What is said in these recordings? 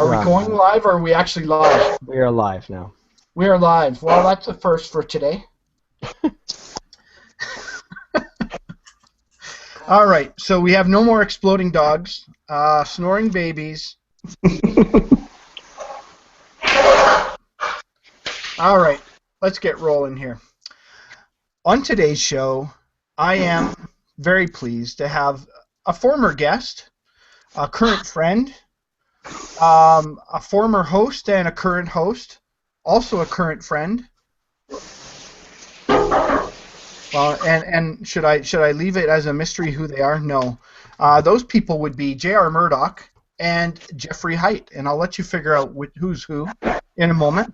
Are we going live, or are we actually live? We are live now. We are live. Well, that's a first for today. All right, so we have no more exploding dogs, snoring babies. All right, let's get rolling here. On today's show, I am very pleased to have a former guest, a current friend, a former host and a current host, also a current friend. Well, and should I leave it as a mystery who they are? No. Those people would be JR Murdock and Jeffrey Hite, and I'll let you figure out who's who in a moment.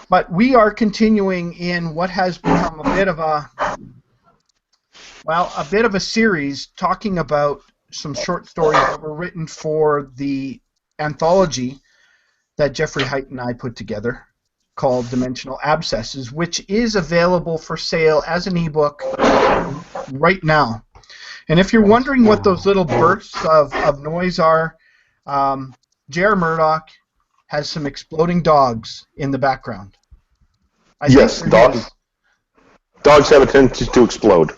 But we are continuing in what has become a bit of a series talking about some short stories that were written for the anthology that Jeffrey Hite and I put together called Dimensional Abscesses, which is available for sale as an ebook right now. And if you're wondering what those little bursts of noise are, JR Murdock has some exploding dogs in the background. Yes, dogs have a tendency to explode.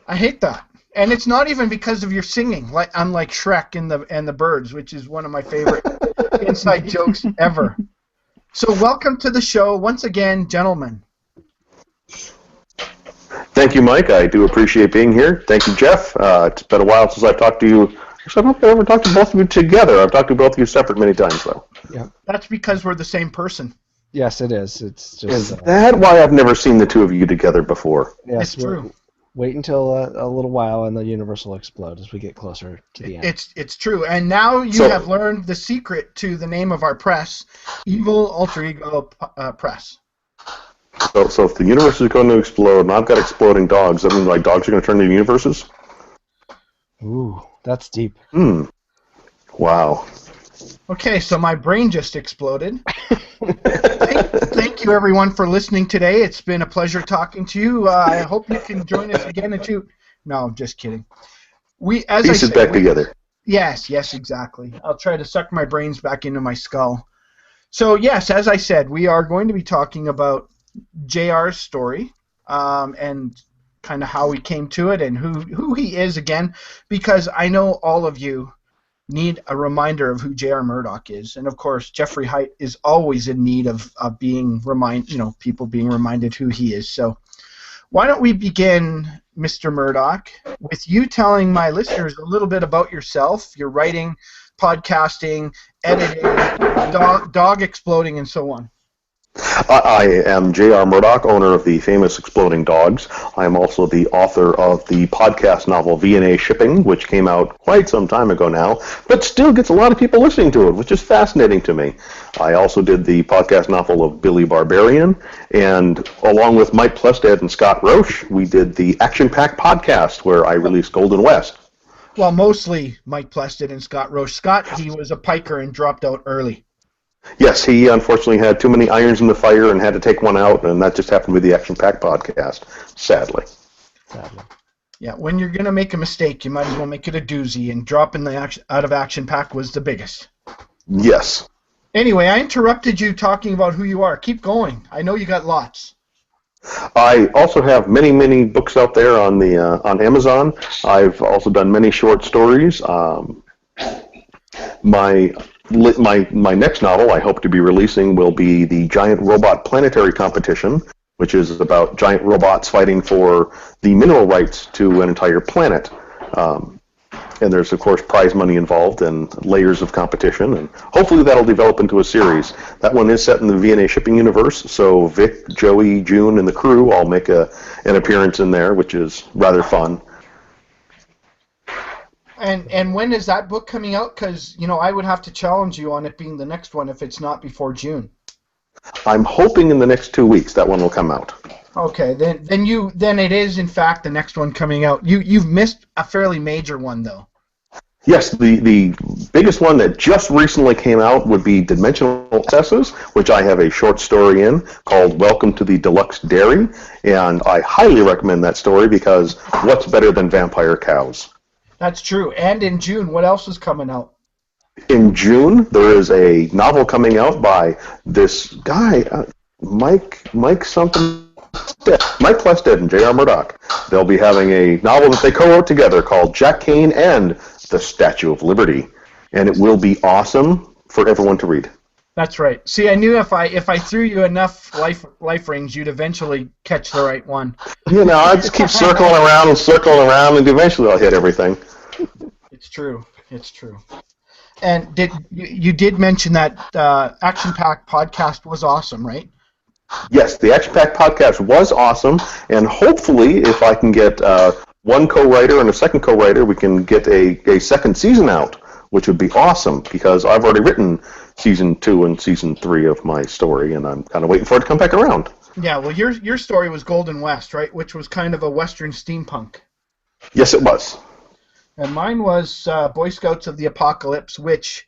I hate that. And it's not even because of your singing, unlike Shrek and the birds, which is one of my favorite inside jokes ever. So welcome to the show once again, gentlemen. Thank you, Mike. I do appreciate being here. Thank you, Jeff. It's been a while since I've talked to you. Actually, I don't think I've ever talked to both of you together. I've talked to both of you separate many times, though. Yeah. That's because we're the same person. Yes, it is. It's just. Is that why I've never seen the two of you together before? Yes, it's true. Wait until a little while, and the universe will explode as we get closer to the end. It's true, and now you have learned the secret to the name of our press, Evil Alter Ego Press. So if the universe is going to explode, and I've got exploding dogs, that means my dogs are going to turn into universes? Ooh, that's deep. Wow. Okay, so my brain just exploded. Thank you, everyone, for listening today. It's been a pleasure talking to you. I hope you can join us again in two. No, just kidding. Pieces back together. Yes, exactly. I'll try to suck my brains back into my skull. So, yes, as I said, we are going to be talking about JR's story and kind of how he came to it and who he is again, because I know all of you need a reminder of who JR Murdock is, and of course Jeffrey Hite is always in need of being people being reminded who he is. So why don't we begin, Mr. Murdock, with you telling my listeners a little bit about yourself, your writing, podcasting, editing, dog exploding, and so on. I am JR Murdock, owner of the famous Exploding Dogs. I am also the author of the podcast novel V&A Shipping, which came out quite some time ago now, but still gets a lot of people listening to it, which is fascinating to me. I also did the podcast novel of Billy Barbarian, and along with Mike Plested and Scott Roche, we did the Action Pack podcast, where I released Golden West. Well, mostly Mike Plested and Scott Roche. Scott, he was a piker and dropped out early. Yes, he unfortunately had too many irons in the fire and had to take one out, and that just happened with the Action Pack podcast, sadly. Yeah, when you're going to make a mistake, you might as well make it a doozy, and dropping the out of Action Pack was the biggest. Yes. Anyway, I interrupted you talking about who you are. Keep going. I know you got lots. I also have many, many books out there on on Amazon. I've also done many short stories. My next novel I hope to be releasing will be the Giant Robot Planetary Competition, which is about giant robots fighting for the mineral rights to an entire planet. And there's, of course, prize money involved and layers of competition, and hopefully that'll develop into a series. That one is set in the V&A Shipping universe, so Vic, Joey, June, and the crew all make an appearance in there, which is rather fun. And when is that book coming out? Because, I would have to challenge you on it being the next one if it's not before June. I'm hoping in the next 2 weeks that one will come out. Okay, then it is in fact the next one coming out. You've missed a fairly major one though. Yes, the biggest one that just recently came out would be Dimensional Abscesses, which I have a short story in called Welcome to the Deluxe Dairy, and I highly recommend that story because what's better than vampire cows? That's true. And in June, what else is coming out? In June, there is a novel coming out by this guy, Mike Plested and JR Murdock. They'll be having a novel that they co-wrote together called Jack Kane and the Statue of Liberty, and it will be awesome for everyone to read. That's right. See, I knew if I threw you enough life rings, you'd eventually catch the right one. You know, I just keep circling around, and eventually I'll hit everything. It's true. It's true. And you did mention that Action Pack podcast was awesome, right? Yes, the Action Pack podcast was awesome, and hopefully, if I can get one co-writer and a second co-writer, we can get a second season out, which would be awesome, because I've already written Season 2 and Season 3 of my story, and I'm kind of waiting for it to come back around. Yeah, well, your story was Golden West, right? Which was kind of a Western steampunk. Yes, it was. And mine was Boy Scouts of the Apocalypse, which,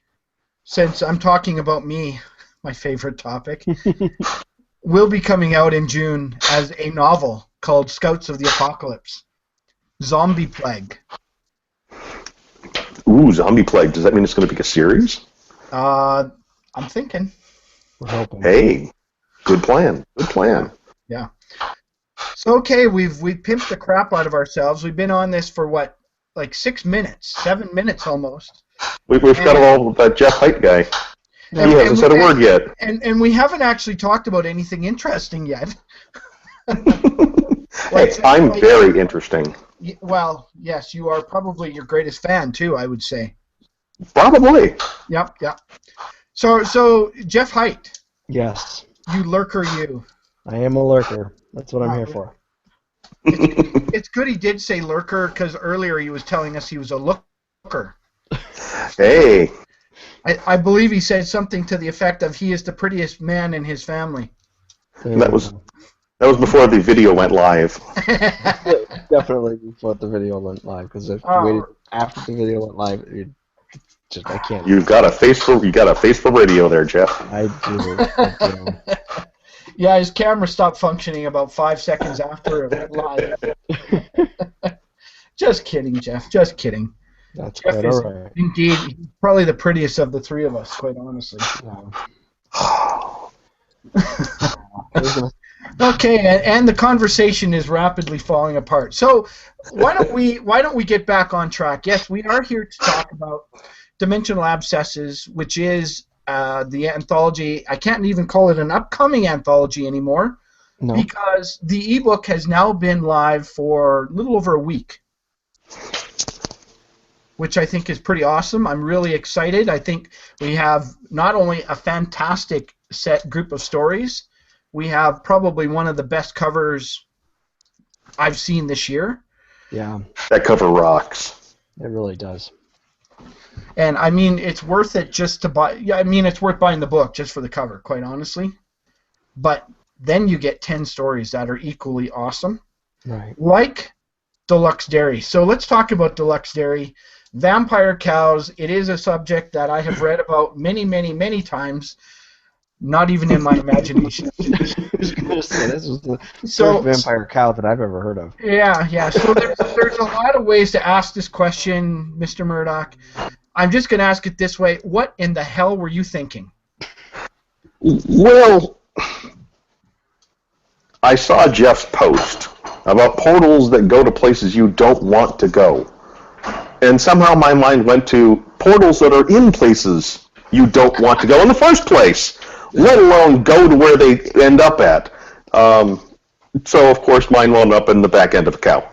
since I'm talking about me, my favorite topic, will be coming out in June as a novel called Scouts of the Apocalypse. Zombie Plague. Ooh, Zombie Plague. Does that mean it's going to be a series? I'm thinking. We're hoping. Hey, good plan. Good plan. Yeah. So, okay, we've pimped the crap out of ourselves. We've been on this for, what, like 6 minutes, 7 minutes almost. We've got all that Jeff Hite guy. He hasn't said a word yet. And we haven't actually talked about anything interesting yet. Hey, I'm very interesting. Well, yes, you are probably your greatest fan, too, I would say. Probably. Yep. So Jeff Hite. Yes. You lurker, you. I am a lurker. That's what I'm here for. It's good he did say lurker, because earlier he was telling us he was a looker. Hey. I believe he said something to the effect of he is the prettiest man in his family. That was before the video went live. Definitely before the video went live, because if you waited after the video went live, I can't. You got a face for radio there, Jeff. I do. Yeah, his camera stopped functioning about 5 seconds after it went live. Just kidding, Jeff. Just kidding. That's Jeff quite is all right. indeed probably the prettiest of the three of us, quite honestly. Okay, and the conversation is rapidly falling apart. So why don't we get back on track? Yes, we are here to talk about Dimensional Abscesses, which is the anthology. I can't even call it an upcoming anthology anymore, because the ebook has now been live for a little over a week, which I think is pretty awesome. I'm really excited. I think we have not only a fantastic group of stories, we have probably one of the best covers I've seen this year. Yeah. That cover rocks. It really does. And I mean, it's worth it just to buy. Yeah, I mean, it's worth buying the book just for the cover, quite honestly. But then you get 10 stories that are equally awesome. Right. Like Deluxe Dairy. So let's talk about Deluxe Dairy. Vampire cows. It is a subject that I have read about many, many, many times. Not even in my imagination. This was the first vampire cow that I've ever heard of. Yeah. So there's a lot of ways to ask this question, Mr. Murdock. I'm just going to ask it this way. What in the hell were you thinking? Well, I saw Jeff's post about portals that go to places you don't want to go. And somehow my mind went to portals that are in places you don't want to go in the first place, let alone go to where they end up at. So, of course, mine wound up in the back end of a cow.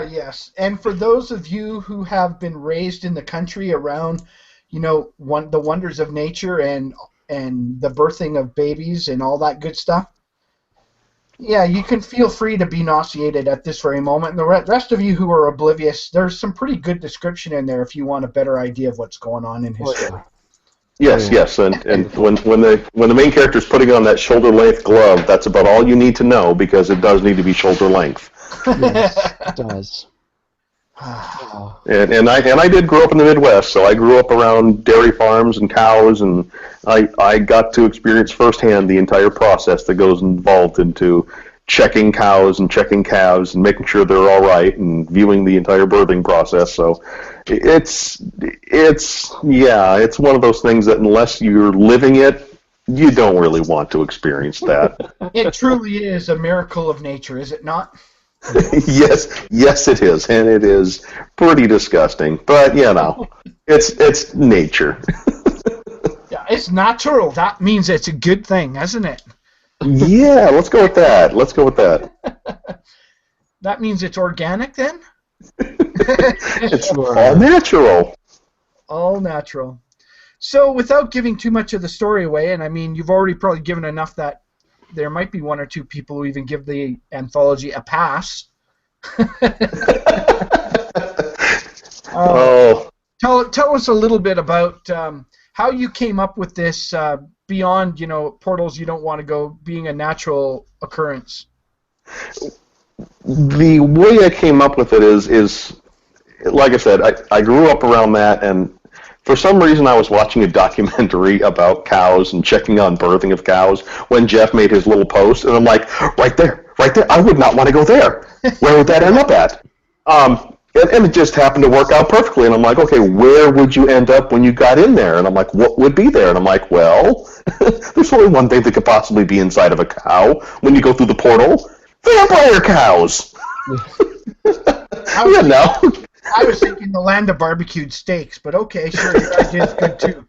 Yes. And for those of you who have been raised in the country around, the wonders of nature and the birthing of babies and all that good stuff, yeah, you can feel free to be nauseated at this very moment. And the rest of you who are oblivious, there's some pretty good description in there if you want a better idea of what's going on in history. Yes, and when the main character is putting on that shoulder length glove, that's about all you need to know, because it does need to be shoulder length. Yes, it does. And I did grow up in the Midwest, so I grew up around dairy farms and cows, and I got to experience firsthand the entire process that goes involved into checking cows and checking calves and making sure they're all right and viewing the entire birthing process. So it's one of those things that unless you're living it, you don't really want to experience that. It truly is a miracle of nature, is it not? Yes, it is, and it is pretty disgusting. But it's nature. Yeah, it's natural. That means it's a good thing, isn't it? Yeah, let's go with that. That means it's organic then? It's all natural. All natural. So without giving too much of the story away, and I mean, you've already probably given enough that there might be one or two people who even give the anthology a pass. Tell us a little bit about how you came up with this beyond, portals you don't want to go, being a natural occurrence. The way I came up with it is like I said, I grew up around that, and for some reason I was watching a documentary about cows and checking on birthing of cows when Jeff made his little post, and I'm like, right there, I would not want to go there. Where would that end up at? And it just happened to work out perfectly, and I'm like, okay, where would you end up when you got in there? And I'm like, what would be there? And I'm like, well, there's only one thing that could possibly be inside of a cow when you go through the portal. Vampire cows! I was thinking the land of barbecued steaks, but okay, sure, your idea is good too.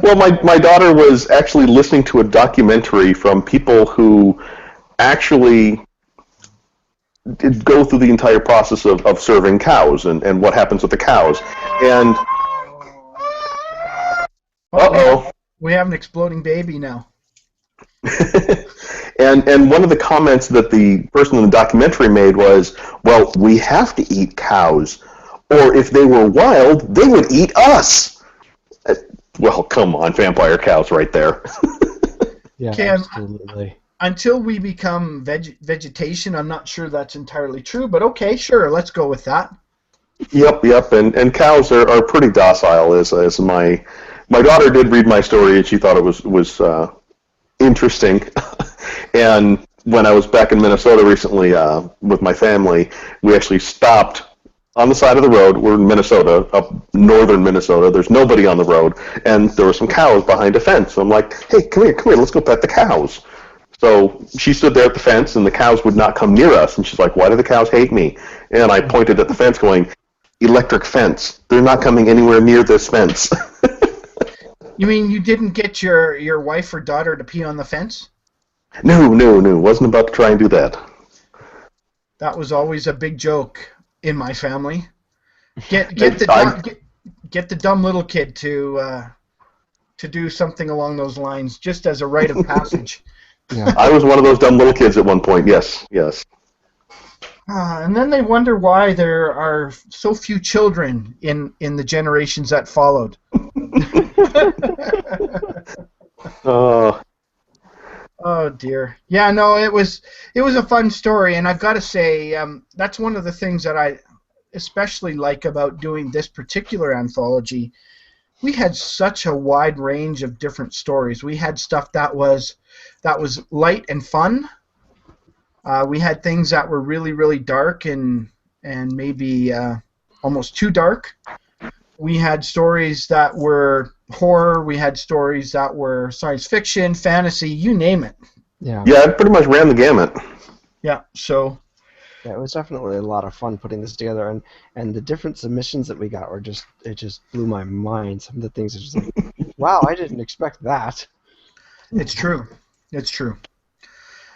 Well, my daughter was actually listening to a documentary from people who actually did go through the entire process of serving cows and what happens with the cows. And we have an exploding baby now. And one of the comments that the person in the documentary made was, well, we have to eat cows, or if they were wild, they would eat us. Well, come on, vampire cows right there. Yeah, absolutely. Until we become vegetation, I'm not sure that's entirely true, but okay, sure, let's go with that. Yep, and cows are pretty docile, as my daughter did read my story, and she thought it was interesting. And when I was back in Minnesota recently with my family, we actually stopped on the side of the road. We're in Minnesota, up northern Minnesota. There's nobody on the road, and there were some cows behind a fence. So I'm like, hey, come here, let's go pet the cows. So she stood there at the fence, and the cows would not come near us. And she's like, why do the cows hate me? And I pointed at the fence going, electric fence. They're not coming anywhere near this fence. You mean you didn't get your wife or daughter to pee on the fence? No. Wasn't about to try and do that. That was always a big joke in my family. Get the dumb little kid to do something along those lines, just as a rite of passage. Yeah. I was one of those dumb little kids at one point. Yes. And then they wonder why there are so few children in the generations that followed. Oh dear. Yeah, no, it was a fun story, and I've got to say that's one of the things that I especially like about doing this particular anthology. We had such a wide range of different stories. We had stuff that was light and fun. We had things that were really, really dark and maybe almost too dark. We had stories that were horror. We had stories that were science fiction, fantasy, you name it. Yeah, it pretty much ran the gamut. Yeah, so... Yeah, it was definitely a lot of fun putting this together, and the different submissions that we got it just blew my mind. Some of the things are just like, wow, I didn't expect that. It's true.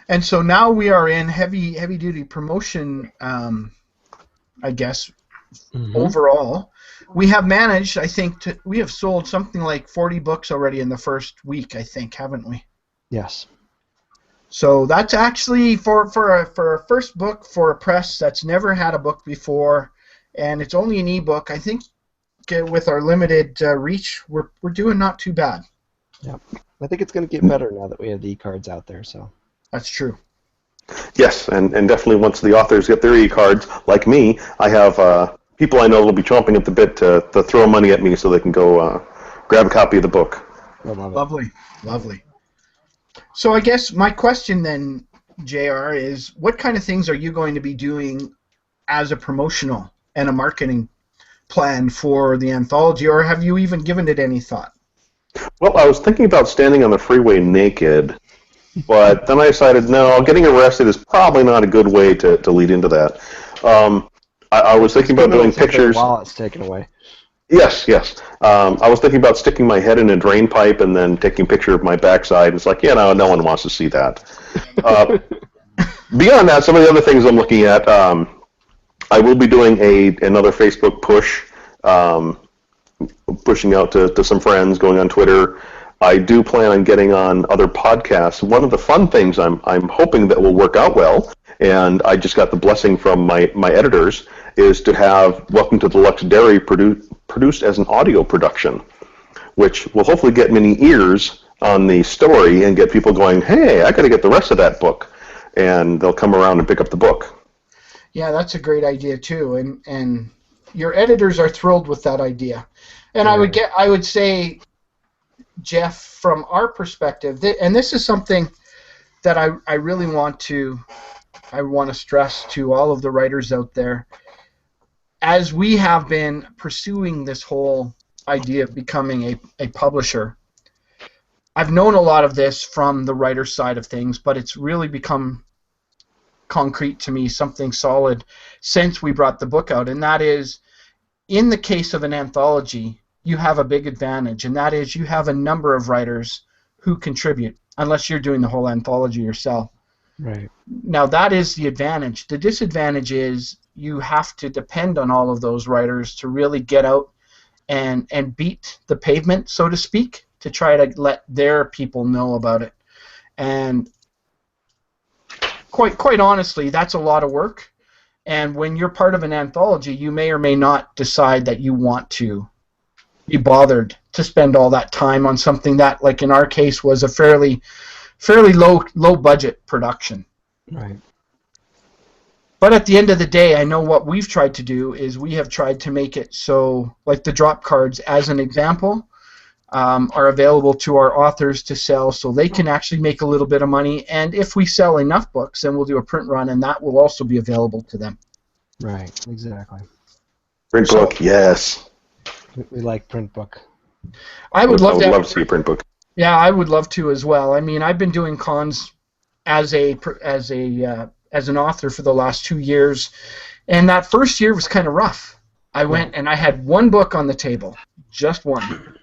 And so now we are in heavy duty promotion, I guess, overall. We have managed, I think, we have sold something like 40 books already in the first week, I think, haven't we? Yes. So that's actually for a first book for a press that's never had a book before, and it's only an ebook. I think with our limited reach, we're doing not too bad. Yeah, I think it's going to get better now that we have the e-cards out there. So that's true. Yes, and definitely once the authors get their e-cards, like me, I have people I know will be chomping at the bit to throw money at me so they can go grab a copy of the book. I love it. Lovely. So I guess my question then JR, is what kind of things are you going to be doing as a promotional and a marketing plan for the anthology, or have you even given it any thought? Well, I was thinking about standing on the freeway naked, but then I decided, no, getting arrested is probably not a good way to lead into that. I was thinking about doing pictures. While it's taken away. Yes, yes. I was thinking about sticking my head in a drain pipe and then taking a picture of my backside. It's like, no one wants to see that. Beyond that, some of the other things I'm looking at, I will be doing another Facebook push, pushing out to some friends, going on Twitter. I do plan on getting on other podcasts. One of the fun things I'm hoping that will work out well, and I just got the blessing from my editors, is to have Welcome to the Lux Dairy produced as an audio production, which will hopefully get many ears on the story and get people going, hey, I got to get the rest of that book, and they'll come around and pick up the book. Yeah, that's a great idea too, and your editors are thrilled with that idea. And I would say, Jeff, from our perspective, and this is something that I really want to stress to all of the writers out there. As we have been pursuing this whole idea of becoming a publisher, I've known a lot of this from the writer side of things, but it's really become concrete to me, something solid, since we brought the book out, and that is, in the case of an anthology, you have a big advantage, and that is you have a number of writers who contribute, unless you're doing the whole anthology yourself. Right. Now, that is the advantage. The disadvantage is you have to depend on all of those writers to really get out and beat the pavement, so to speak, to try to let their people know about it. And quite honestly, that's a lot of work. And when you're part of an anthology, you may or may not decide that you want to be bothered to spend all that time on something that, like in our case, was a fairly low budget production. Right. But at the end of the day, I know what we've tried to do is we have tried to make it so, like the drop cards, as an example, are available to our authors to sell, so they can actually make a little bit of money. And if we sell enough books, then we'll do a print run, and that will also be available to them. Right. Exactly. Print book, yes. We like print book. I would love to see a print book. Yeah, I would love to as well. I mean, I've been doing cons as an author for the last 2 years, and that first year was kind of rough. I went and I had one book on the table, just one.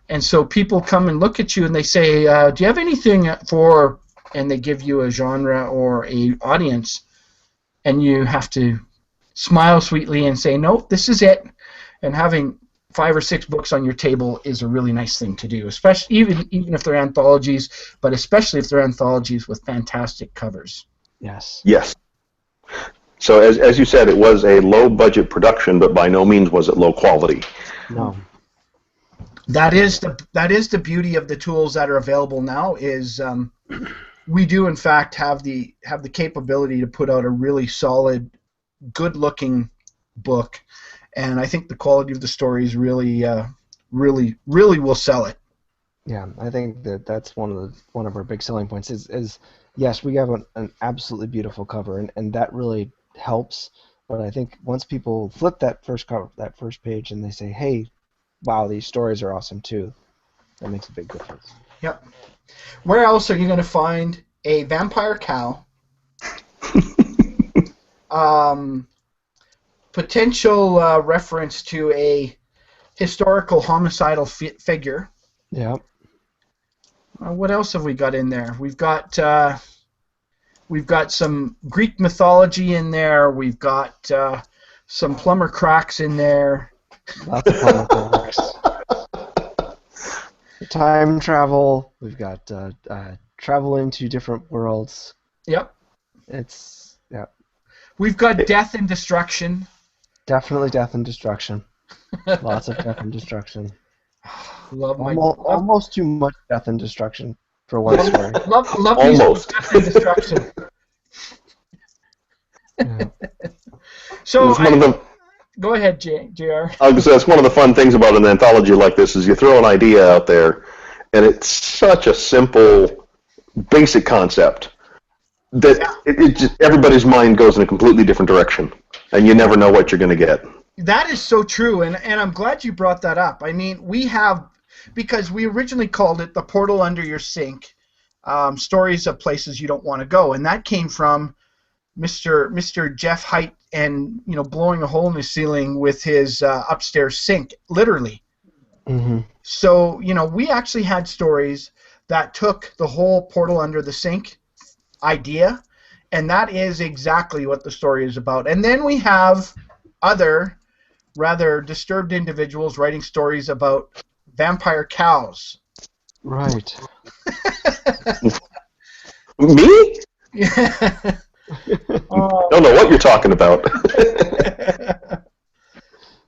And so people come and look at you and they say, do you have anything for, and they give you a genre or a audience, and you have to smile sweetly and say, nope, this is it. And having 5 or 6 books on your table is a really nice thing to do, especially even if they're anthologies, but especially if they're anthologies with fantastic covers. Yes. Yes. So as you said, it was a low-budget production, but by no means was it low quality. No. That is the beauty of the tools that are available now. Is we do in fact have the capability to put out a really solid, good-looking book, and I think the quality of the stories really will sell it. Yeah, I think that's one of our big selling points is yes, we have an absolutely beautiful cover, and that really helps. But I think once people flip that first page and they say, hey, wow, these stories are awesome too, that makes a big difference. Yep. Where else are you going to find a vampire cow? Potential reference to a historical homicidal figure. Yep. What else have we got in there? We've got some Greek mythology in there. We've got some plumber cracks in there. Lots of plumber cracks. Time travel. We've got travel into different worlds. Yep. We've got death and destruction. Definitely death and destruction. Lots of death and destruction. Almost too much death and destruction for one story. Love Almost. Death and destruction. Yeah. So go ahead, JR. That's one of the fun things about an anthology like this is you throw an idea out there, and it's such a simple, basic concept. everybody's mind goes in a completely different direction, and you never know what you're going to get. That is so true, and I'm glad you brought that up. I mean, because we originally called it The Portal Under Your Sink, stories of places you don't want to go, and that came from Mr. Jeff Hite and, blowing a hole in the ceiling with his upstairs sink, literally. Mm-hmm. So, we actually had stories that took the whole portal under the sink idea, and that is exactly what the story is about. And then we have other rather disturbed individuals writing stories about vampire cows. Right. Me? Yeah. Don't know what you're talking about.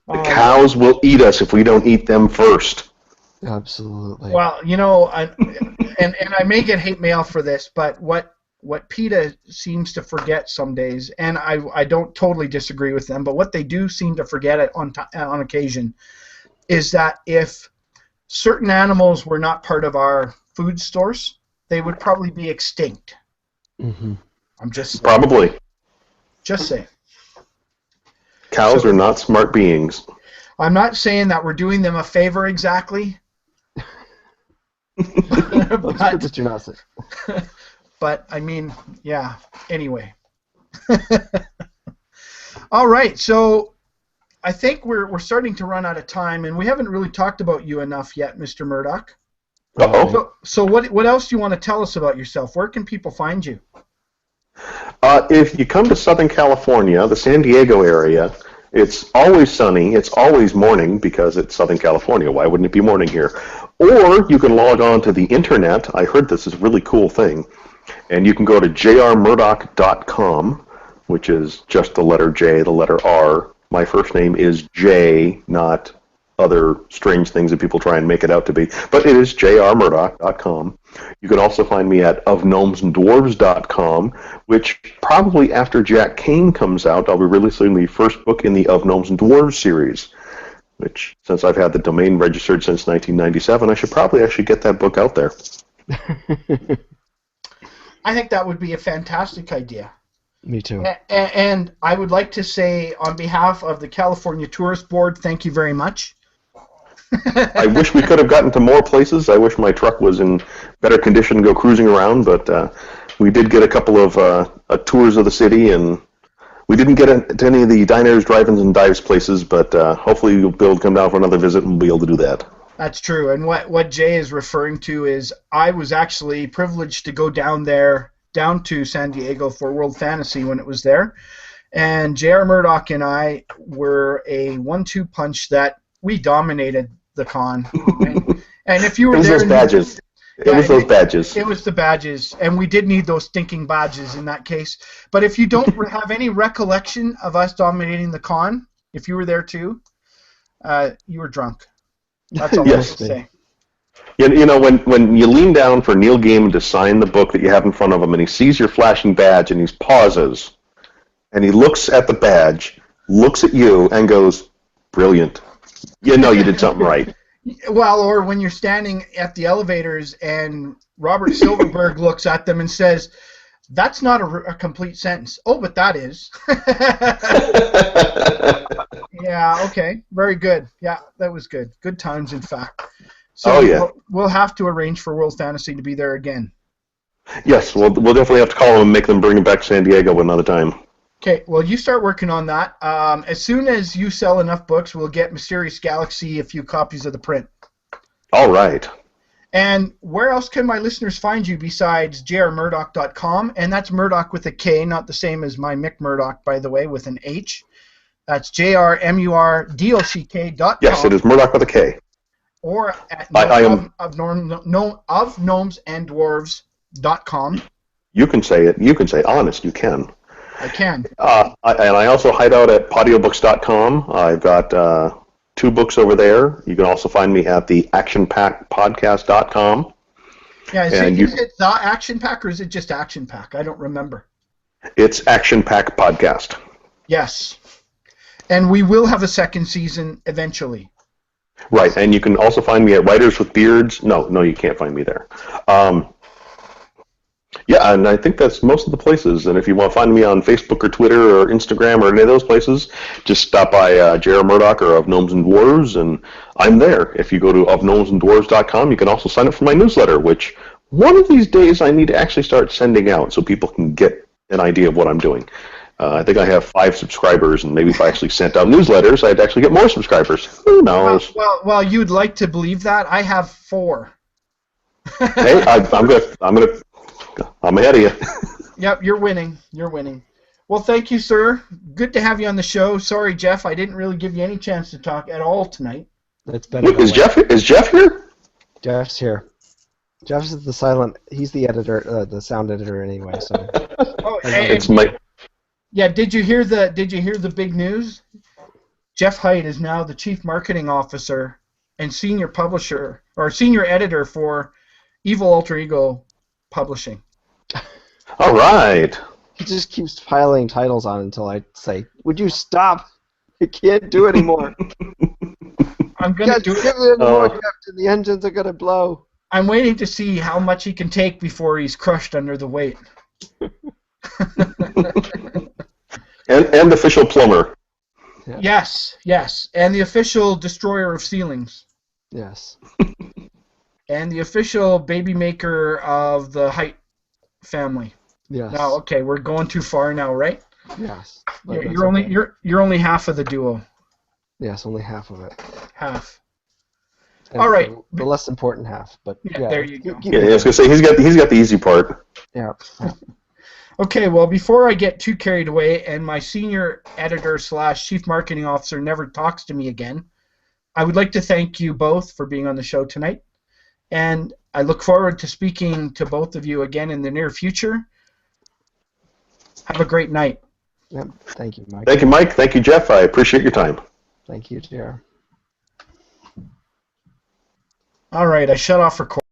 The cows will eat us if we don't eat them first. Absolutely. Well, and I may get hate mail for this, but what PETA seems to forget some days, and I don't totally disagree with them, but what they do seem to forget on occasion is that if certain animals were not part of our food source, they would probably be extinct. Mm-hmm. I'm just Probably. Just saying. Cows are not smart beings. I'm not saying that we're doing them a favor exactly. But you're not saying. But I mean, yeah. Anyway. All right. So I think we're starting to run out of time, and we haven't really talked about you enough yet, Mr. Murdock. Uh-oh. So what else do you want to tell us about yourself? Where can people find you? If you come to Southern California, the San Diego area, it's always sunny. It's always morning because it's Southern California. Why wouldn't it be morning here? Or you can log on to the internet. I heard this is a really cool thing. And you can go to jrmurdock.com, which is just the letter J, the letter R. My first name is J, not other strange things that people try and make it out to be. But it is jrmurdock.com. You can also find me at ofgnomesanddwarves.com, which probably after Jack Kane comes out, I'll be releasing the first book in the Of Gnomes and Dwarves series, which, since I've had the domain registered since 1997, I should probably actually get that book out there. I think that would be a fantastic idea. Me too. And I would like to say, on behalf of the California Tourist Board, thank you very much. I wish we could have gotten to more places. I wish my truck was in better condition to go cruising around, but we did get a couple of tours of the city, and we didn't get to any of the diners, drive-ins, and dives places, but hopefully you'll be able to come down for another visit and we'll be able to do that. That's true, and what Jay is referring to is I was actually privileged to go down to San Diego for World Fantasy when it was there, and JR Murdock and I were a 1-2 punch that we dominated the con. And if you were there, those badges. It was those badges. It was the badges, and we did need those stinking badges in that case. But if you don't have any recollection of us dominating the con, if you were there too, you were drunk. That's all Yes. I can say. You know, when you lean down for Neil Gaiman to sign the book that you have in front of him, and he sees your flashing badge, and he pauses, and he looks at the badge, looks at you, and goes, "Brilliant. You know you did something right." Well, or when you're standing at the elevators and Robert Silverberg looks at them and says, "That's not a complete sentence." "Oh, but that is." Yeah, okay. Very good. Yeah, that was good. Good times, in fact. So Oh, yeah. we'll have to arrange for World Fantasy to be there again. Yes, we'll definitely have to call them and make them bring it back to San Diego another time. Okay, well, you start working on that. As soon as you sell enough books, we'll get Mysterious Galaxy a few copies of the print. All right. And where else can my listeners find you besides jrmurdock.com? And that's Murdock with a K, not the same as my Mick Murdock, by the way, with an H. That's jrmurdock.com. Yes, it is Murdock with a K. Or at ofgnomesanddwarves.com. You can say it. You can say honest. You can. I can. And I also hide out at podiobooks.com. I've got 2 books over there. You can also find me at the actionpackpodcast.com. Yeah, is it the Action Pack or is it just Action Pack? I don't remember. It's Action Pack Podcast. Yes. And we will have a second season eventually. Right, and you can also find me at Writers with Beards. No, you can't find me there. Yeah, and I think that's most of the places. And if you want to find me on Facebook or Twitter or Instagram or any of those places, just stop by JR Murdock or Of Gnomes and Dwarves, and I'm there. If you go to ofgnomesandDwarves.com, you can also sign up for my newsletter, which one of these days I need to actually start sending out so people can get an idea of what I'm doing. I think I have 5 subscribers, and maybe if I actually sent out newsletters, I'd actually get more subscribers. Who knows? Well, you'd like to believe that. I have 4. Hey, I'm ahead of you. Yep, you're winning. You're winning. Well, thank you, sir. Good to have you on the show. Sorry, Jeff, I didn't really give you any chance to talk at all tonight. That's better. Is Jeff here? Jeff's here. Jeff's the silent. He's the editor, the sound editor anyway. So. It's Mike. Yeah. Did you hear the big news? Jeff Hite is now the chief marketing officer and senior publisher or senior editor for Evil Alter Ego Publishing. All right. He just keeps piling titles on until I say, "Would you stop? I can't do it anymore." I'm gonna do it anymore, Captain. The engines are gonna blow. I'm waiting to see how much he can take before he's crushed under the weight. and official plumber. Yeah. Yes, and the official destroyer of ceilings. Yes. And the official baby maker of the Hite family. Yes. No, okay, we're going too far now, right? Yes. You're only half of the duo. Yes, only half of it. Half. And all right. The less important half, but yeah. There you go. Yeah, I was gonna say he's got the easy part. Yeah. Okay, well, before I get too carried away and my senior editor / chief marketing officer never talks to me again, I would like to thank you both for being on the show tonight, and I look forward to speaking to both of you again in the near future. Have a great night. Yep. Thank you, Mike. Thank you, Mike. Thank you, Jeff. I appreciate your time. Thank you, JR. All right, I shut off recording.